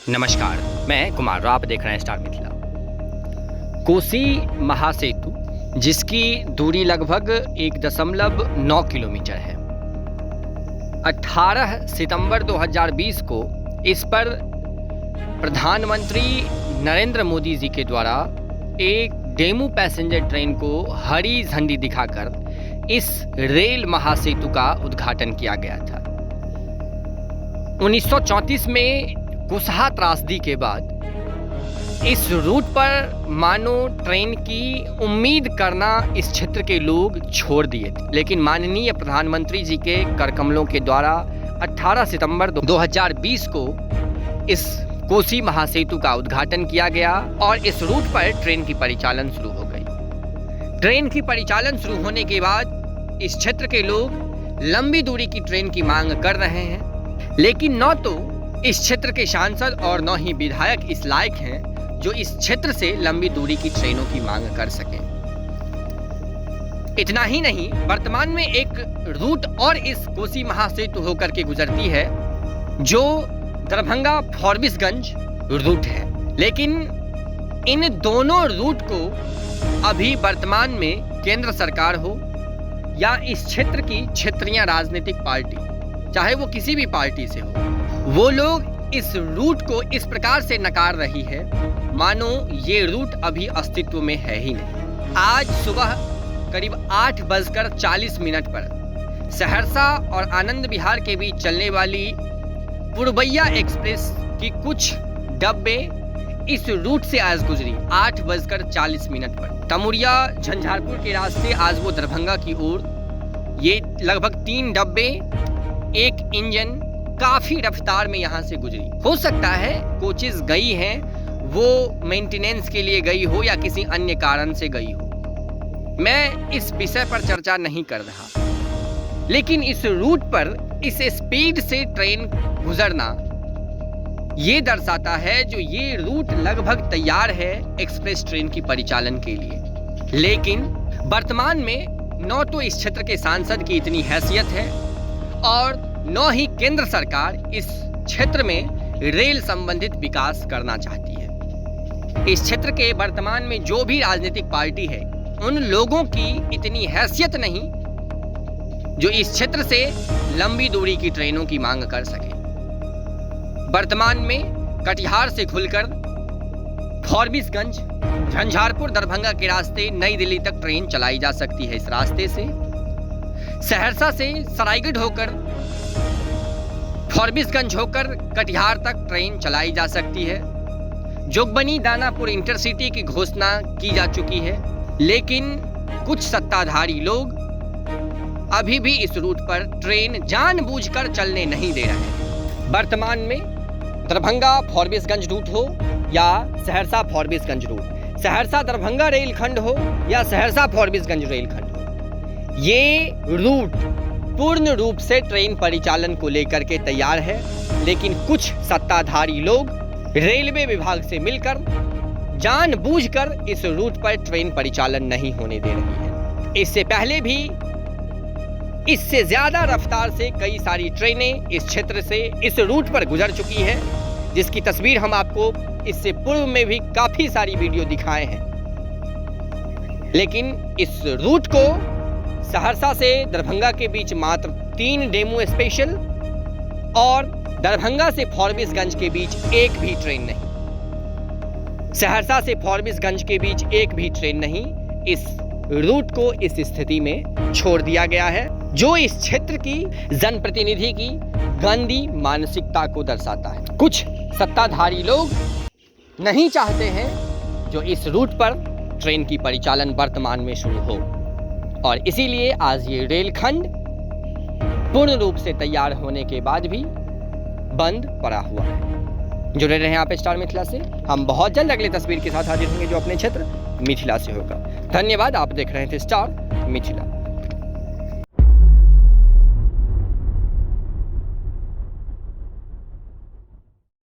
नमस्कार, मैं कुमार, आप देख रहे हैं स्टार मिथिला। कोसी महासेतु, जिसकी दूरी लगभग 1.9 किलोमीटर है, 18 सितंबर 2020 को इस पर प्रधानमंत्री नरेंद्र मोदी जी के द्वारा एक डेमू पैसेंजर ट्रेन को हरी झंडी दिखाकर इस रेल महासेतु का उद्घाटन किया गया था। 1934 में कुशहा त्रासदी के बाद इस रूट पर मानो ट्रेन की उम्मीद करना इस क्षेत्र के लोग छोड़ दिए थे, लेकिन माननीय प्रधानमंत्री जी के करकमलों के द्वारा 18 सितंबर 2020 को इस कोसी महासेतु का उद्घाटन किया गया और इस रूट पर ट्रेन की परिचालन शुरू हो गई। ट्रेन की परिचालन शुरू होने के बाद इस क्षेत्र के लोग लंबी दूरी की ट्रेन की मांग कर रहे हैं, लेकिन न तो इस क्षेत्र के सांसद और न ही विधायक इस लायक हैं जो इस क्षेत्र से लंबी दूरी की ट्रेनों की मांग कर सकें। इतना ही नहीं, वर्तमान में एक रूट और इस कोसी महासेतु होकर के गुजरती है जो दरभंगा फॉरबिसगंज रूट है, लेकिन इन दोनों रूट को अभी वर्तमान में केंद्र सरकार हो या इस क्षेत्र की क्षेत्रीय राजनीतिक पार्टी, चाहे वो किसी भी पार्टी से हो, वो लोग इस रूट को इस प्रकार से नकार रही है मानो ये रूट अभी अस्तित्व में है ही नहीं। आज सुबह करीब 8:40 पर सहरसा और आनंद विहार के बीच चलने वाली पूर्वैया एक्सप्रेस की कुछ डब्बे इस रूट से आज गुजरी 8:40 पर। तमुरिया झंझारपुर के रास्ते आज वो दरभंगा की ओर, ये लगभग 3 डब्बे, एक इंजन काफी रफ्तार में यहां से गुजरी। हो सकता है कोचेस गई हैं, वो मेंटेनेंस के लिए गई हो या किसी अन्य कारण से गई हो। मैं इस विषय पर चर्चा नहीं कर रहा, लेकिन इस रूट पर इस स्पीड से ट्रेन गुजरना ये दर्शाता है जो ये रूट लगभग तैयार है एक्सप्रेस ट्रेन की परिचालन के लिए। लेकिन वर्तमान में न तो इस क्षेत्र के सांसद की इतनी हैसियत है और न ही केंद्र सरकार इस क्षेत्र में रेल संबंधित विकास करना चाहती है। इस क्षेत्र के वर्तमान में जो भी राजनीतिक पार्टी है, उन लोगों की इतनी हैसियत नहीं जो इस क्षेत्र से लंबी दूरी की ट्रेनों की मांग कर सके। वर्तमान में कटिहार से खुलकर फॉरबिसगंज, झंझारपुर, दरभंगा के रास्ते नई दिल्ली तक ट्रेन चलाई जा सकती है। इस रास्ते से सहरसा से सरायगढ़ होकर फॉरबिसगंज होकर कटिहार तक ट्रेन चलाई जा सकती है। जोगबनी दानापुर इंटरसिटी की घोषणा की जा चुकी है, लेकिन कुछ सत्ताधारी लोग अभी भी इस रूट पर ट्रेन जानबूझकर चलने नहीं दे रहे हैं। वर्तमान में दरभंगा फॉरबिसगंज रूट हो या सहरसा फॉरबिसगंज रूट, सहरसा दरभंगा रेलखंड हो या सहरसा फॉरबिसगंज रेलखंड हो, ये रूट पूर्ण रूप से ट्रेन परिचालन को लेकर के तैयार है, लेकिन कुछ सत्ताधारी लोग रेलवे विभाग से मिलकर जानबूझकर इस रूट पर ट्रेन परिचालन नहीं होने दे रही है। इससे पहले भी इससे ज्यादा रफ्तार से कई सारी ट्रेनें इस क्षेत्र से इस रूट पर गुजर चुकी हैं, जिसकी तस्वीर हम आपको इससे पूर्व में भी काफी सारी वीडियो दिखाए हैं। लेकिन इस रूट को सहरसा से दरभंगा के बीच मात्र 3 डेमू स्पेशल और दरभंगा से फॉरबिसगंज के बीच एक भी ट्रेन नहीं, सहरसा से फॉरबिसगंज के बीच एक भी ट्रेन नहीं। इस रूट को इस स्थिति में छोड़ दिया गया है, जो इस क्षेत्र की जनप्रतिनिधि की गंदी मानसिकता को दर्शाता है। कुछ सत्ताधारी लोग नहीं चाहते हैं जो इस रूट पर ट्रेन की परिचालन वर्तमान में शुरू हो, और इसीलिए आज ये रेलखंड पूर्ण रूप से तैयार होने के बाद भी बंद पड़ा हुआ है। जुड़े रहे आप स्टार मिथिला से। हम बहुत जल्द अगले तस्वीर के साथ हाजिर होंगे जो अपने क्षेत्र मिथिला से होगा। धन्यवाद। आप देख रहे थे स्टार मिथिला।